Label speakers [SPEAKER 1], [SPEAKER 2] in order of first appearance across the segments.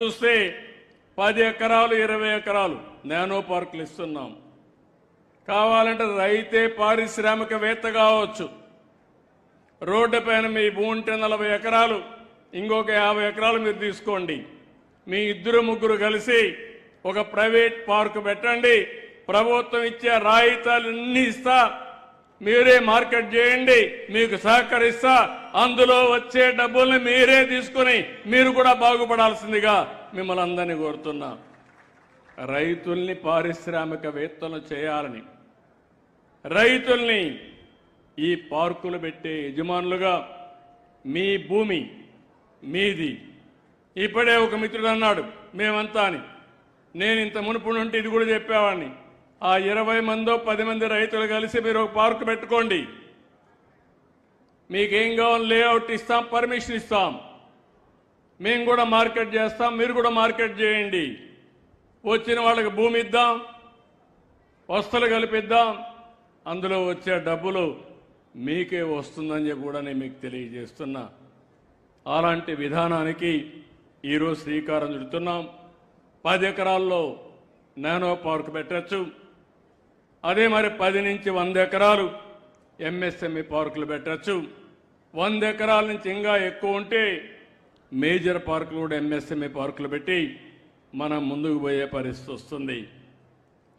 [SPEAKER 1] చూస్తే 10 ఎకరాలు 20 ఎకరాలు నానో పార్కులు ఇస్తున్నాం. కావాలంటే రైతే పారిశ్రామికవేత్త కావచ్చు. రోడ్డు పైన మీ భూమి ఉంటే 40 ఎకరాలు, ఇంకొక 50 ఎకరాలు మీరు తీసుకోండి. మీ ఇద్దరు ముగ్గురు కలిసి ఒక ప్రైవేట్ పార్కు పెట్టండి. ప్రభుత్వం ఇచ్చే రాయితీలన్నీ ఇస్తా, మీరే మార్కెట్ చేయండి, మీకు సహకరిస్తా. అందులో వచ్చే డబ్బుల్ని మీరే తీసుకుని మీరు కూడా బాగుపడాల్సిందిగా మిమ్మల్ని అందరినీ కోరుతున్నా. రైతుల్ని పారిశ్రామికవేత్తలు చేయాలని, రైతుల్ని ఈ పార్కులు పెట్టే యజమానులుగా, మీ భూమి మీది. ఇప్పుడే ఒక మిత్రుడు అన్నాడు మేమంతా అని. నేను ఇంత మునుపు నుండి ఇది కూడా చెప్పేవాడిని. ఆ 20 మందో 10 మంది రైతులు కలిసి మీరు ఒక పార్కు పెట్టుకోండి. మీకేం కావాలి లేఅవుట్ ఇస్తాం, పర్మిషన్ ఇస్తాం, మేము కూడా మార్కెట్ చేస్తాం, మీరు కూడా మార్కెట్ చేయండి. వచ్చిన వాళ్ళకి భూమి ఇద్దాం, వస్తువులు కల్పిద్దాం, అందులో వచ్చే డబ్బులు మీకే వస్తుందని చెప్పి కూడా నేను మీకు తెలియజేస్తున్నా. అలాంటి విధానానికి ఈరోజు శ్రీకారం చుడుతున్నాం. 10 ఎకరాల్లో నానో పార్క్ పెట్టచ్చు. అదే మరి 10 నుంచి 100 ఎకరాలు ఎంఎస్ఎంఈ పార్కులు పెట్టచ్చు. 100 ఎకరాల నుంచి ఇంకా ఎక్కువ ఉంటే మేజర్ పార్కులు కూడా ఎంఎస్ఎంఈ పార్కులు పెట్టి మనం ముందుకు పోయే పరిస్థితి వస్తుంది.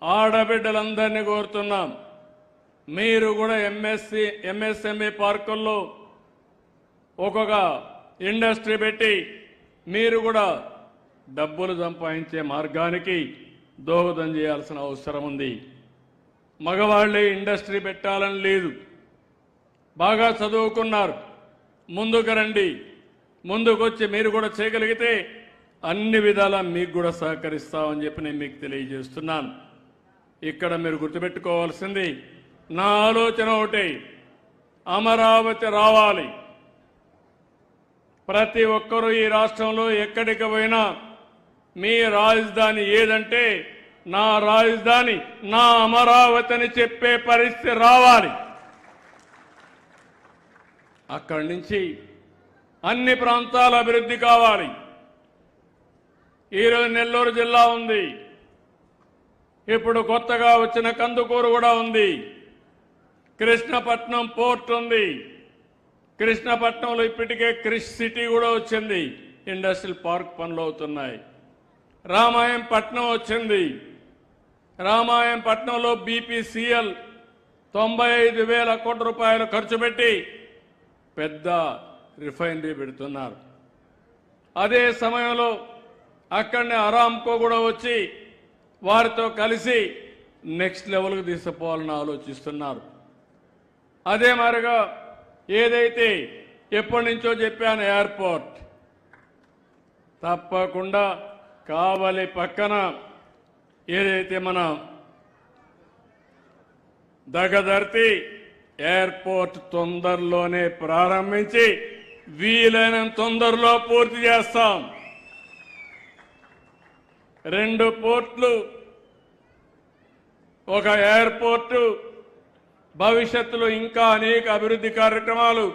[SPEAKER 1] ఆడబిడ్డలందరినీ కోరుతున్నాం, మీరు కూడా ఎంఎస్ఎంఈ పార్కుల్లో ఒక్కొక్క ఇండస్ట్రీ పెట్టి మీరు కూడా డబ్బులు సంపాదించే మార్గానికి దోహదం చేయాల్సిన అవసరం ఉంది. మగవాళ్లే ఇండస్ట్రీ పెట్టాలని లేదు. బాగా చదువుకున్నారు, ముందుకు రండి. ముందుకొచ్చి మీరు కూడా చేయగలిగితే అన్ని విధాలా మీకు కూడా సహకరిస్తామని చెప్పి నేను మీకు తెలియజేస్తున్నాను. ఇక్కడ మీరు గుర్తుపెట్టుకోవాల్సింది, నా ఆలోచన ఒకటే, అమరావతి రావాలి. ప్రతి ఒక్కరూ ఈ రాష్ట్రంలో ఎక్కడికి పోయినా మీ రాజధాని ఏదంటే నా రాజధాని నా అమరావతి అని చెప్పే పరిస్థితి రావాలి. అక్కడి నుంచి అన్ని ప్రాంతాల అభివృద్ధి కావాలి. ఈరోజు నెల్లూరు జిల్లా ఉంది, ఇప్పుడు కొత్తగా వచ్చిన కందుకూరు కూడా ఉంది, కృష్ణపట్నం పోర్ట్ ఉంది, కృష్ణపట్నంలో ఇప్పటికే క్రిష్ సిటీ కూడా వచ్చింది, ఇండస్ట్రియల్ పార్క్ పనులు అవుతున్నాయి. రామాయంపట్నం వచ్చింది, రామాయంపట్నంలో బీపీసీఎల్ 95,000 కోట్ల రూపాయలు ఖర్చు పెట్టి పెద్ద రిఫైనరీ పెడుతున్నారు. అదే సమయంలో అక్కడనే అరామ్కో కూడా వచ్చి వారితో కలిసి నెక్స్ట్ లెవెల్కి తీసుకుపోవాలని ఆలోచిస్తున్నారు. అదే మరిగా ఏదైతే ఎప్పటి నుంచో చెప్పాను ఎయిర్పోర్ట్, తప్పకుండా కావలి పక్కన ఏదైతే మన దగదర్తి ఎయిర్పోర్ట్ తొందరలోనే ప్రారంభించి వీలైనంత తొందరలో పూర్తి చేస్తాం. 2 పోర్ట్లు, ఒక ఎయిర్పోర్టు, భవిష్యత్తులో ఇంకా అనేక అభివృద్ధి కార్యక్రమాలు